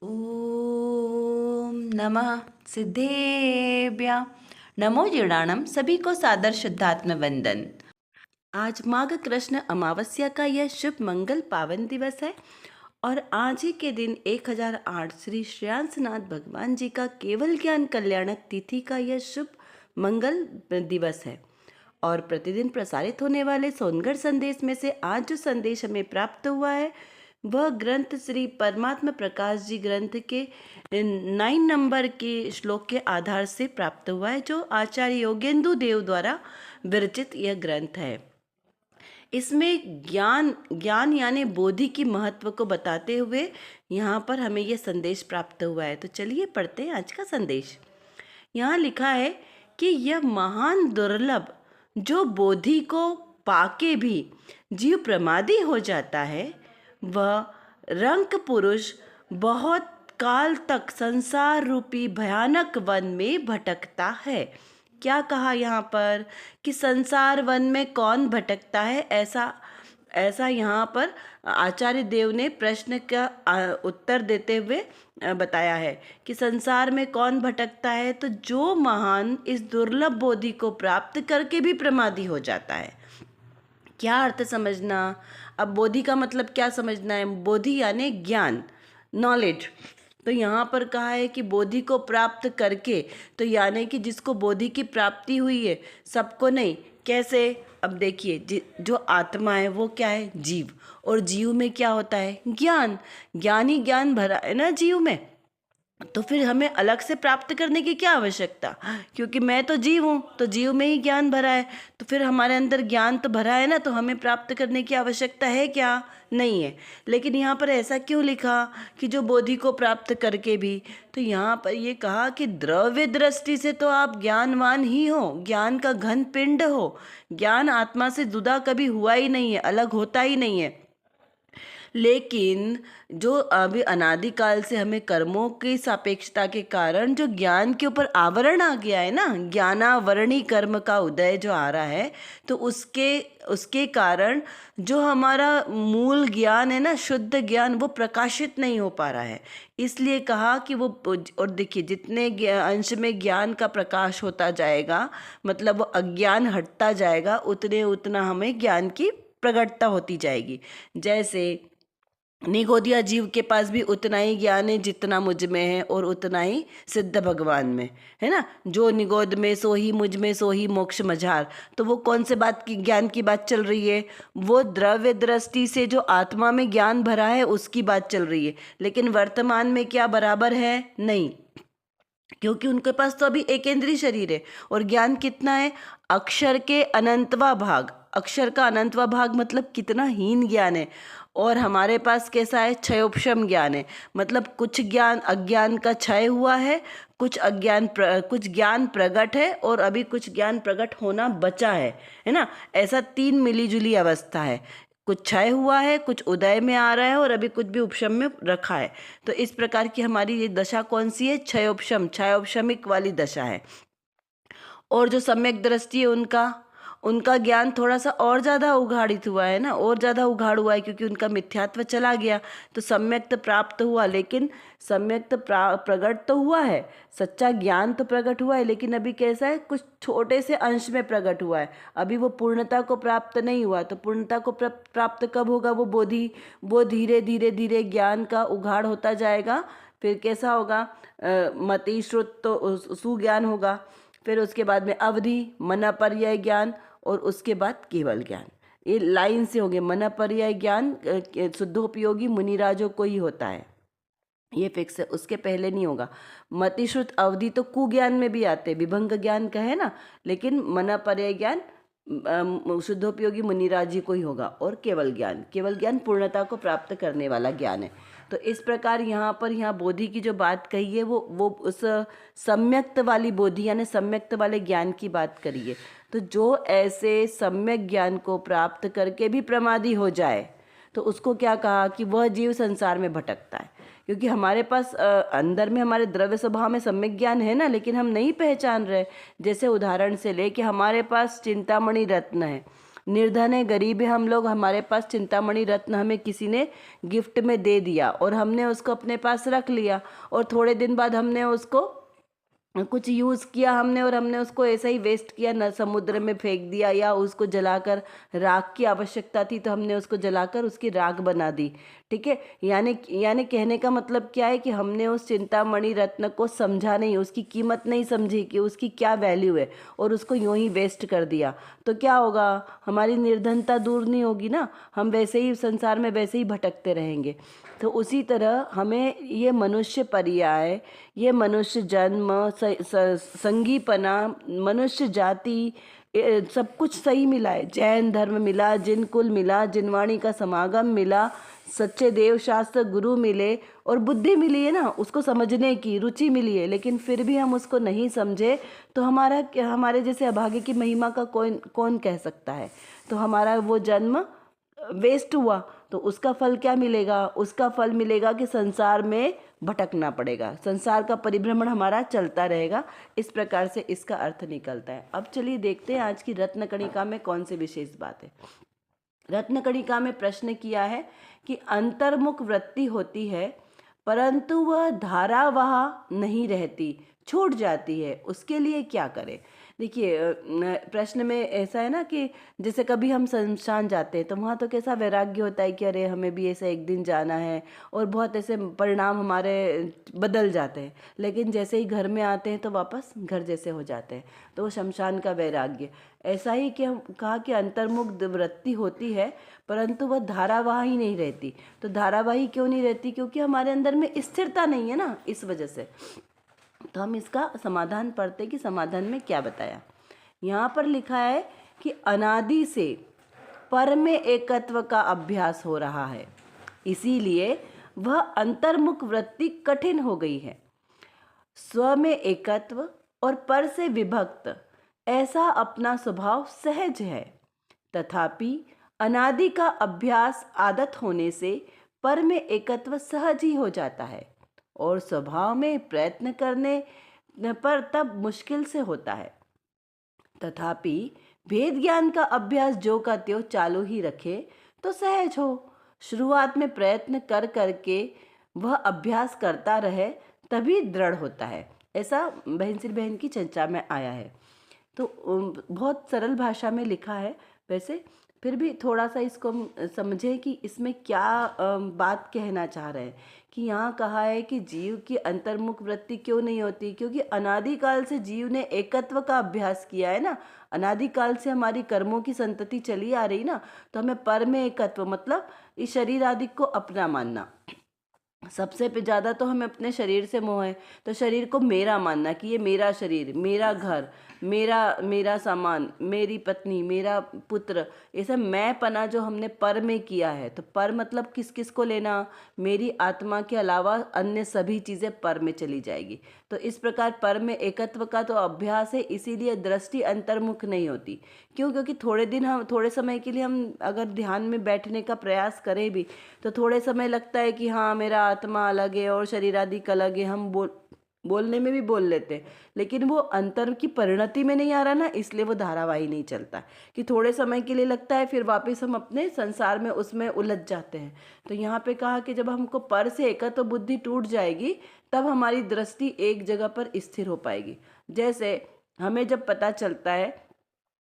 ओम नमः सिद्धेभ्य। नमो जीर्णाणम। सभी को सादर शुद्धात्म वंदन। आज माघ कृष्ण अमावस्या का यह शुभ मंगल पावन दिवस है और आज ही के दिन 1008 श्री श्रेयांसनाथ भगवान जी का केवल ज्ञान कल्याणक तिथि का यह शुभ मंगल दिवस है। और प्रतिदिन प्रसारित होने वाले सोनगढ़ संदेश में से आज जो संदेश हमें प्राप्त हुआ है वह ग्रंथ श्री परमात्मा प्रकाश जी ग्रंथ के 9 नंबर के श्लोक के आधार से प्राप्त हुआ है, जो आचार्य योगेंदु देव द्वारा विरचित यह ग्रंथ है। इसमें ज्ञान यानी बोधि की महत्व को बताते हुए यहाँ पर हमें यह संदेश प्राप्त हुआ है। तो चलिए पढ़ते हैं आज का संदेश। यहाँ लिखा है कि यह महान दुर्लभ जो बोधि को पाके भी जीव प्रमादी हो जाता है, वह रंक पुरुष बहुत काल तक संसार रूपी भयानक वन में भटकता है। क्या कहा यहाँ पर कि संसार वन में कौन भटकता है, ऐसा यहाँ पर आचार्य देव ने प्रश्न का उत्तर देते हुए बताया है कि संसार में कौन भटकता है। तो जो महान इस दुर्लभ बोधि को प्राप्त करके भी प्रमादी हो जाता है। क्या अर्थ समझना। अब बोधि का मतलब क्या समझना है। बोधि यानी ज्ञान, नॉलेज। तो यहाँ पर कहा है कि बोधि को प्राप्त करके, तो यानी कि जिसको बोधि की प्राप्ति हुई है, सबको नहीं। कैसे। अब देखिए, जो आत्मा है वो क्या है, जीव। और जीव में क्या होता है, ज्ञान। ज्ञान ही ज्ञान भरा है ना जीव में। तो फिर हमें अलग से प्राप्त करने की क्या आवश्यकता, क्योंकि मैं तो जीव हूँ, तो जीव में ही ज्ञान भरा है। तो फिर हमारे अंदर ज्ञान तो भरा है ना, तो हमें प्राप्त करने की आवश्यकता है क्या, नहीं है। लेकिन यहाँ पर ऐसा क्यों लिखा कि जो बोधि को प्राप्त करके भी। तो यहाँ पर ये कहा कि द्रव्य दृष्टि से तो आप ज्ञानवान ही हो, ज्ञान का घन पिंड हो। ज्ञान आत्मा से जुदा कभी हुआ ही नहीं है, अलग होता ही नहीं है। लेकिन जो अभी अनादिकाल से हमें कर्मों की सापेक्षता के कारण जो ज्ञान के ऊपर आवरण आ गया है ना, ज्ञानावरणी कर्म का उदय जो आ रहा है, तो उसके कारण जो हमारा मूल ज्ञान है ना, शुद्ध ज्ञान, वो प्रकाशित नहीं हो पा रहा है। इसलिए कहा कि वो, और देखिए जितने अंश में ज्ञान का प्रकाश होता जाएगा, मतलब वो अज्ञान हटता जाएगा, उतना हमें ज्ञान की प्रगटता होती जाएगी। जैसे निगोदिया जीव के पास भी उतना ही ज्ञान है जितना मुझ में है, और उतना ही सिद्ध भगवान में है ना। जो निगोद में सो ही मुझ में सो ही मोक्ष मझार। तो वो कौन से बात की, ज्ञान की बात चल रही है। वो द्रव्य दृष्टि से जो आत्मा में ज्ञान भरा है उसकी बात चल रही है। लेकिन वर्तमान में क्या बराबर है, नहीं, क्योंकि उनके पास तो अभी एकेंद्रीय शरीर है। और ज्ञान कितना है, अक्षर के अनंतवा भाग। अक्षर का अनंतवा भाग मतलब कितना हीन ज्ञान है। और हमारे पास कैसा है, क्षयोपशम ज्ञान है। मतलब कुछ ज्ञान अज्ञान का क्षय हुआ है, कुछ ज्ञान प्रकट है, और अभी कुछ ज्ञान प्रकट होना बचा है ना। ऐसा 3 मिलीजुली अवस्था है। कुछ क्षय हुआ है, कुछ उदय में आ रहा है, और अभी कुछ भी उपशम में रखा है। तो इस प्रकार की हमारी ये दशा कौन सी है, क्षयोपशमिक वाली दशा है। और जो सम्यक दृष्टि है उनका ज्ञान थोड़ा सा और ज़्यादा उघाड़ित हुआ है ना, और ज़्यादा उघाड़ हुआ है, क्योंकि उनका मिथ्यात्व चला गया। तो सम्यक्त प्राप्त हुआ, लेकिन सम्यक्त प्रकट तो हुआ है, सच्चा ज्ञान तो प्रकट हुआ है, लेकिन अभी कैसा है, कुछ छोटे से अंश में प्रकट हुआ है। अभी वो पूर्णता को प्राप्त नहीं हुआ। तो पूर्णता को प्राप्त कब होगा, वो धीरे धीरे धीरे ज्ञान का उघाड़ होता जाएगा। फिर कैसा होगा, मति श्रुत तो सुज्ञान होगा। फिर उसके बाद में अवधि, मनापर्याय ज्ञान, और उसके बाद केवल ज्ञान। ये लाइन से होंगे। मनापर्याय ज्ञान शुद्धोपयोगी मुनिराजों को ही होता है, ये फिक्स है, उसके पहले नहीं होगा। मतिश्रुत अवधि तो कुज्ञान में भी आते, विभंग ज्ञान का है ना। लेकिन मनापर्याय ज्ञान शुद्धोपयोगी मुनिराजी को ही होगा। और केवल ज्ञान पूर्णता को प्राप्त करने वाला ज्ञान है। तो इस प्रकार यहाँ बोधि की जो बात कही है वो उस सम्यक्त वाली बोधि यानी सम्यक्त वाले ज्ञान की बात करी है। तो जो ऐसे सम्यक ज्ञान को प्राप्त करके भी प्रमादी हो जाए, तो उसको क्या कहा कि वह जीव संसार में भटकता है। क्योंकि हमारे पास अंदर में हमारे द्रव्य स्वभाव में सम्यक ज्ञान है ना, लेकिन हम नहीं पहचान रहे। जैसे उदाहरण से ले कि हमारे पास चिंतामणि रत्न है, निर्धन है, गरीब है हम लोग, हमारे पास चिंतामणि रत्न हमें किसी ने गिफ्ट में दे दिया और हमने उसको अपने पास रख लिया और थोड़े दिन बाद हमने उसको कुछ यूज़ किया हमने और हमने उसको ऐसा ही वेस्ट किया, न समुद्र में फेंक दिया या उसको जलाकर, राख की आवश्यकता थी तो हमने उसको जलाकर उसकी राख बना दी। ठीक है, यानी यानी कहने का मतलब क्या है कि हमने उस चिंतामणि रत्न को समझा नहीं, उसकी कीमत नहीं समझी कि उसकी क्या वैल्यू है और उसको यूं ही वेस्ट कर दिया। तो क्या होगा, हमारी निर्धनता दूर नहीं होगी ना, हम वैसे ही संसार में वैसे ही भटकते रहेंगे। तो उसी तरह हमें ये मनुष्य पर्याय, ये मनुष्य जन्म, संगीपना, मनुष्य जाति, सब कुछ सही मिला है। जैन धर्म मिला, जिन कुल मिला, जिनवाणी का समागम मिला, सच्चे देव शास्त्र गुरु मिले और बुद्धि मिली है ना, उसको समझने की रुचि मिली है, लेकिन फिर भी हम उसको नहीं समझे तो हमारे जैसे अभागे की महिमा का कौन कौन कह सकता है। तो हमारा वो जन्म वेस्ट हुआ, तो उसका फल क्या मिलेगा, उसका फल मिलेगा कि संसार में भटकना पड़ेगा, संसार का परिभ्रमण हमारा चलता रहेगा। इस प्रकार से इसका अर्थ निकलता है। अब चलिए देखते हैं आज की रत्नकणिका में कौन सी विशेष बात है। रत्नकणिका में प्रश्न किया है कि अंतर्मुख वृत्ति होती है परंतु वह धारावाह नहीं रहती, छूट जाती है, उसके लिए क्या करें। देखिए प्रश्न में ऐसा है ना कि जैसे कभी हम शमशान जाते हैं तो वहाँ तो कैसा वैराग्य होता है कि अरे हमें भी ऐसा एक दिन जाना है और बहुत ऐसे परिणाम हमारे बदल जाते हैं, लेकिन जैसे ही घर में आते हैं तो वापस घर जैसे हो जाते हैं। तो वो शमशान का वैराग्य ऐसा ही कि हम कहा कि अंतर्मुख वृत्ति होती है परंतु वह धारावाही नहीं रहती। तो धारावाही क्यों नहीं रहती, क्योंकि हमारे अंदर में स्थिरता नहीं है ना, इस वजह से। तो हम इसका समाधान पढ़ते कि समाधान में क्या बताया। यहाँ पर लिखा है कि अनादि से पर में एकत्व का अभ्यास हो रहा है, इसीलिए वह अंतर्मुख वृत्ति कठिन हो गई है। स्व में एकत्व और पर से विभक्त ऐसा अपना स्वभाव सहज है, तथापि अनादि का अभ्यास आदत होने से पर में एकत्व सहज ही हो जाता है और स्वभाव में प्रयत्न करने पर तब मुश्किल से होता है। तथापि भेद ज्ञान का अभ्यास जो का त्यों चालू ही रखे तो सहज हो। शुरुआत में प्रयत्न कर करके वह अभ्यास करता रहे तभी दृढ़ होता है। ऐसा बहन सिर बहन की चर्चा में आया है। तो बहुत सरल भाषा में लिखा है, वैसे फिर भी थोड़ा सा इसको हम समझें कि इसमें क्या बात कहना चाह रहे हैं। कि यहाँ कहा है कि जीव की अंतर्मुख वृत्ति क्यों नहीं होती, क्योंकि अनादिकाल से जीव ने एकत्व का अभ्यास किया है ना, अनादिकाल से हमारी कर्मों की संतति चली आ रही ना, तो हमें पर में एकत्व मतलब इस शरीर आदि को अपना मानना। सबसे पे ज़्यादा तो हमें अपने शरीर से मोह है, तो शरीर को मेरा मानना कि ये मेरा शरीर, मेरा घर, मेरा सामान, मेरी पत्नी, मेरा पुत्र, ये सब मैं पना जो हमने पर में किया है। तो पर मतलब किस किस को लेना, मेरी आत्मा के अलावा अन्य सभी चीज़ें पर में चली जाएगी। तो इस प्रकार पर में एकत्व का तो अभ्यास है, इसीलिए दृष्टि अंतर्मुख नहीं होती। क्यों, क्योंकि थोड़े समय के लिए हम अगर ध्यान में बैठने का प्रयास करें भी तो थोड़े समय लगता है कि हाँ मेरा आत्मा अलग है और शरीर आदि अलग है, हम बोलने में भी बोल लेते हैं, लेकिन वो अंतर की परिणति में नहीं आ रहा ना, इसलिए वो धारावाही नहीं चलता। कि थोड़े समय के लिए लगता है फिर वापस हम अपने संसार में उसमें उलझ जाते हैं। तो यहाँ पे कहा कि जब हमको पर से एकत्व बुद्धि टूट जाएगी तब हमारी दृष्टि एक जगह पर स्थिर हो पाएगी। जैसे हमें जब पता चलता है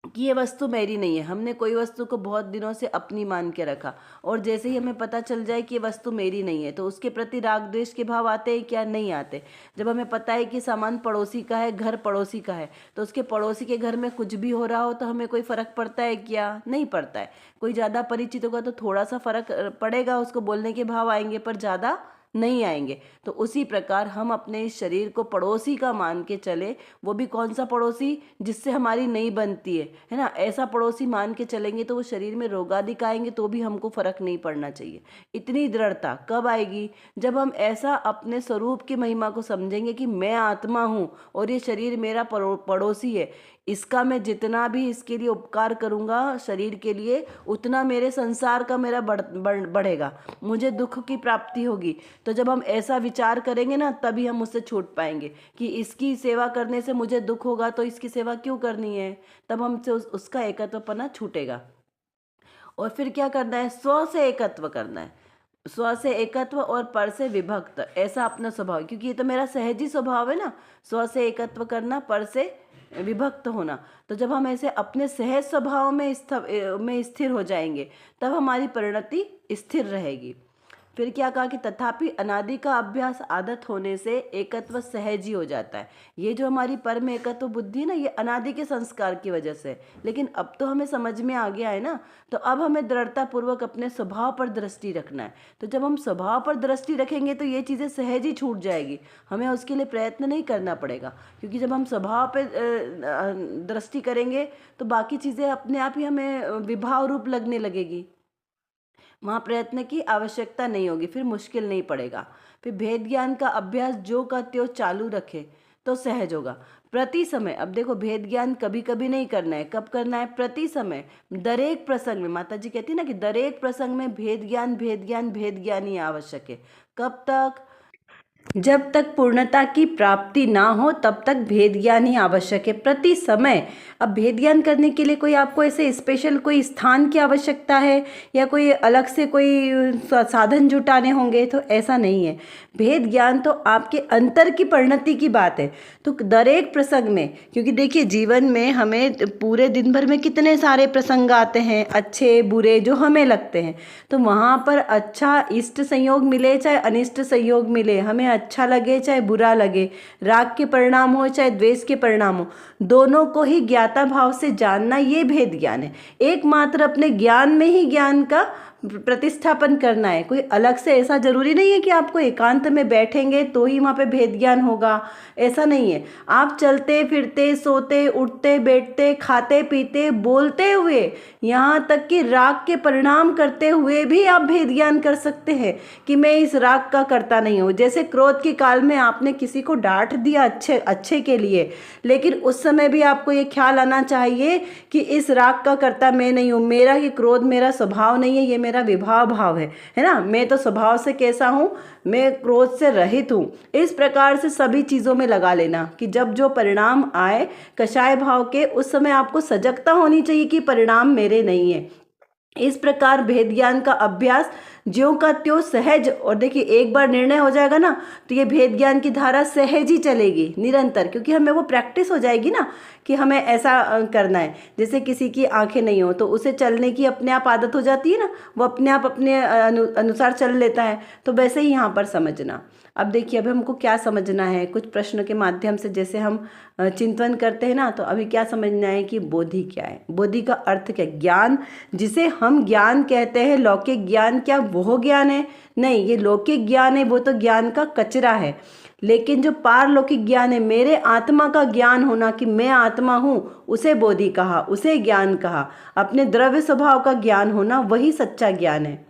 कि ये वस्तु मेरी नहीं है, हमने कोई वस्तु को बहुत दिनों से अपनी मान के रखा और जैसे ही हमें पता चल जाए कि ये वस्तु मेरी नहीं है तो उसके प्रति राग द्वेष के भाव आते हैं क्या, नहीं आते। जब हमें पता है कि सामान पड़ोसी का है, घर पड़ोसी का है, तो उसके पड़ोसी के घर में कुछ भी हो रहा हो तो हमें कोई फर्क पड़ता है क्या, नहीं पड़ता है। कोई ज़्यादा परिचित होगा तो थोड़ा सा फर्क पड़ेगा, उसको बोलने के भाव आएंगे पर ज़्यादा नहीं आएंगे। तो उसी प्रकार हम अपने इस शरीर को पड़ोसी का मान के चले, वो भी कौन सा पड़ोसी, जिससे हमारी नहीं बनती है ना, ऐसा पड़ोसी मान के चलेंगे तो वो शरीर में रोगादिक आएंगे तो भी हमको फर्क नहीं पड़ना चाहिए। इतनी दृढ़ता कब आएगी, जब हम ऐसा अपने स्वरूप की महिमा को समझेंगे कि मैं आत्मा हूँ और ये शरीर मेरा पड़ोसी है, इसका मैं जितना भी इसके लिए उपकार करूँगा शरीर के लिए उतना मेरे संसार का मेरा बढ़ेगा, मुझे दुख की प्राप्ति होगी। तो जब हम ऐसा विचार करेंगे ना तभी हम उससे छूट पाएंगे कि इसकी सेवा करने से मुझे दुख होगा तो इसकी सेवा क्यों करनी है, तब हमसे उसका एकत्वपना छूटेगा। और फिर क्या करना है, स्व से एकत्व करना है, स्व से एकत्व और पर से विभक्त, ऐसा अपना स्वभाव, क्योंकि ये तो मेरा सहज ही स्वभाव है ना, स्व से एकत्व करना, पर से विभक्त होना। तो जब हम ऐसे अपने सहज स्वभाव में स्थिर हो जाएंगे तब हमारी परिणति स्थिर रहेगी। फिर क्या कहा कि तथापि अनादि का अभ्यास आदत होने से एकत्व सहज ही हो जाता है। ये जो हमारी परम एकत्व बुद्धि है ना, ये अनादि के संस्कार की वजह से, लेकिन अब तो हमें समझ में आ गया है ना, तो अब हमें दृढ़ता पूर्वक अपने स्वभाव पर दृष्टि रखना है। तो जब हम स्वभाव पर दृष्टि रखेंगे तो ये चीज़ें सहज ही छूट जाएगी, हमें उसके लिए प्रयत्न नहीं करना पड़ेगा, क्योंकि जब हम स्वभाव पर दृष्टि करेंगे तो बाकी चीज़ें अपने आप ही हमें विभाव रूप लगने लगेगी, वहाँ प्रयत्न की आवश्यकता नहीं होगी, फिर मुश्किल नहीं पड़ेगा। फिर भेद ज्ञान का अभ्यास जो का त्यों चालू रखे तो सहज होगा। प्रति समय, अब देखो भेद ज्ञान कभी कभी नहीं करना है, कब करना है, प्रति समय, दरेक प्रसंग में। माता जी कहती है ना कि दरेक प्रसंग में भेद ज्ञान भेद ज्ञान भेद ज्ञान ही आवश्यक है। कब तक, जब तक पूर्णता की प्राप्ति ना हो तब तक भेद ज्ञान ही आवश्यक है, प्रति समय। अब भेद ज्ञान करने के लिए कोई आपको ऐसे स्पेशल कोई स्थान की आवश्यकता है या कोई अलग से कोई साधन जुटाने होंगे, तो ऐसा नहीं है। भेद ज्ञान तो आपके अंतर की परिणति की बात है। तो दरेक प्रसंग में, क्योंकि देखिए जीवन में हमें पूरे दिन भर में कितने सारे प्रसंग आते हैं, अच्छे बुरे जो हमें लगते हैं, तो वहाँ पर अच्छा इष्ट संयोग मिले चाहे अनिष्ट संयोग मिले, हमें अच्छा लगे चाहे बुरा लगे, राग के परिणाम हो चाहे द्वेष के परिणाम हो, दोनों को ही ज्ञाता भाव से जानना, ये भेद ज्ञान है। एकमात्र अपने ज्ञान में ही ज्ञान का प्रतिस्थापन करना है, कोई अलग से ऐसा जरूरी नहीं है कि आपको एकांत में बैठेंगे तो ही वहाँ पे भेद ज्ञान होगा, ऐसा नहीं है। आप चलते फिरते, सोते उठते, बैठते, खाते पीते, बोलते हुए, यहाँ तक कि राग के परिणाम करते हुए भी आप भेद ज्ञान कर सकते हैं कि मैं इस राग का करता नहीं हूँ। जैसे क्रोध के काल में आपने किसी को डांट दिया अच्छे के लिए, लेकिन उस समय भी आपको ये ख्याल आना चाहिए कि इस राग का करता मैं नहीं हूँ, मेरा ये क्रोध मेरा स्वभाव नहीं है, ये मेरा विभाव भाव है ना, मैं तो स्वभाव से कैसा हूँ, मैं क्रोध से रहित हूँ। इस प्रकार से सभी चीज़ों में लगा लेना कि जब जो परिणाम आए कषाय भाव के, उस समय आपको सजगता होनी चाहिए कि परिणाम मेरे नहीं है। इस प्रकार भेद ज्ञान का अभ्यास ज्यों का त्यों सहज, और देखिए एक बार निर्णय हो जाएगा ना तो ये भेद ज्ञान की धारा सहज ही चलेगी निरंतर, क्योंकि हमें वो प्रैक्टिस हो जाएगी ना कि हमें ऐसा करना है। जैसे किसी की आंखें नहीं हो तो उसे चलने की अपने आप आदत हो जाती है ना, वो अपने आप अपने अनुसार चल लेता है, तो वैसे ही यहाँ पर समझना। अब देखिए अभी हमको क्या समझना है, कुछ प्रश्नों के माध्यम से जैसे हम चिंतन करते हैं ना, तो अभी क्या समझना है कि बोधि क्या है, बोधि का अर्थ क्या है। ज्ञान जिसे हम ज्ञान कहते हैं, लौकिक ज्ञान, क्या वो ज्ञान है? नहीं, ये लौकिक ज्ञान है, वो तो ज्ञान का कचरा है। लेकिन जो पारलौकिक ज्ञान है, मेरे आत्मा का ज्ञान होना कि मैं आत्मा हूँ, उसे बोधि कहा, उसे ज्ञान कहा। अपने द्रव्य स्वभाव का ज्ञान होना, वही सच्चा ज्ञान है।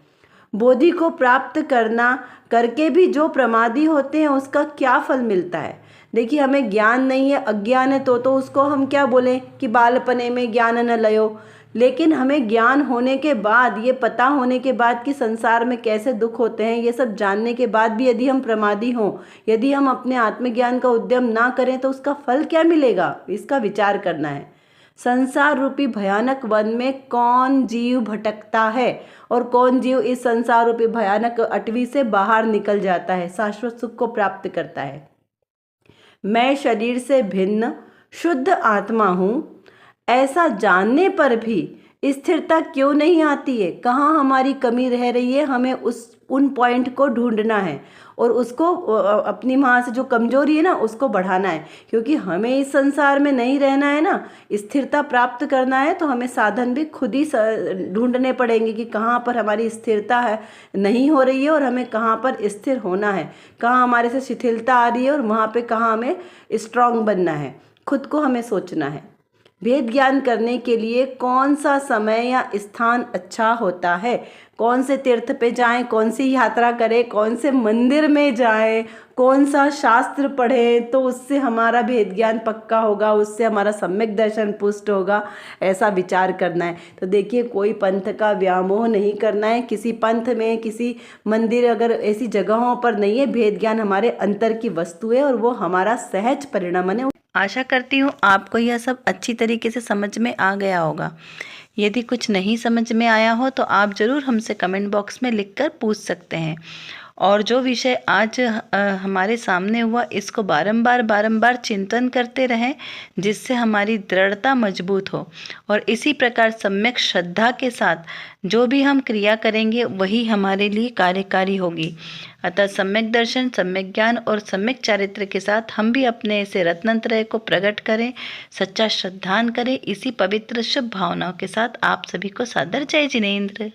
बोधि को प्राप्त करना करके भी जो प्रमादी होते हैं उसका क्या फल मिलता है। देखिए हमें ज्ञान नहीं है, अज्ञान है, तो उसको हम क्या बोलें कि बालपने में ज्ञान न लयो। लेकिन हमें ज्ञान होने के बाद, ये पता होने के बाद कि संसार में कैसे दुख होते हैं, ये सब जानने के बाद भी यदि हम प्रमादी हों, यदि हम अपने आत्मज्ञान का उद्यम ना करें तो उसका फल क्या मिलेगा, इसका विचार करना है। संसार रूपी भयानक वन में कौन जीव भटकता है और कौन जीव इस संसार रूपी भयानक अटवी से बाहर निकल जाता है, शाश्वत सुख को प्राप्त करता है। मैं शरीर से भिन्न शुद्ध आत्मा हूँ, ऐसा जानने पर भी स्थिरता क्यों नहीं आती है, कहाँ हमारी कमी रह रही है, हमें उन पॉइंट को ढूंढना है और उसको अपनी वहाँ से जो कमजोरी है ना उसको बढ़ाना है। क्योंकि हमें इस संसार में नहीं रहना है ना, स्थिरता प्राप्त करना है, तो हमें साधन भी खुद ही ढूंढने पड़ेंगे कि कहाँ पर हमारी स्थिरता है नहीं हो रही है और हमें कहाँ पर स्थिर होना है, कहाँ हमारे से शिथिलता आ रही है और वहाँ पे कहाँ हमें स्ट्रांग बनना है। खुद को हमें सोचना है। भेद ज्ञान करने के लिए कौन सा समय या स्थान अच्छा होता है, कौन से तीर्थ पे जाएं, कौन सी यात्रा करें, कौन से मंदिर में जाएं, कौन सा शास्त्र पढ़ें, तो उससे हमारा भेद ज्ञान पक्का होगा, उससे हमारा सम्यक दर्शन पुष्ट होगा, ऐसा विचार करना है। तो देखिए कोई पंथ का व्यामोह नहीं करना है, किसी पंथ में किसी मंदिर अगर ऐसी जगहों पर नहीं है, भेद ज्ञान हमारे अंतर की वस्तु है और वो हमारा सहज परिणमन है, आशा करती हूँ आपको यह सब अच्छी तरीके से समझ में आ गया होगा। यदि कुछ नहीं समझ में आया हो तो आप ज़रूर हमसे कमेंट बॉक्स में लिखकर पूछ सकते हैं। और जो विषय आज हमारे सामने हुआ, इसको बारंबार चिंतन करते रहें, जिससे हमारी दृढ़ता मजबूत हो। और इसी प्रकार सम्यक श्रद्धा के साथ जो भी हम क्रिया करेंगे वही हमारे लिए कार्यकारी होगी। अतः सम्यक दर्शन, सम्यक ज्ञान और सम्यक चारित्र के साथ हम भी अपने ऐसे रत्नत्रय को प्रकट करें, सच्चा श्रद्धान करें। इसी पवित्र शुभ भावनाओं के साथ आप सभी को सादर जय जिनेंद्र।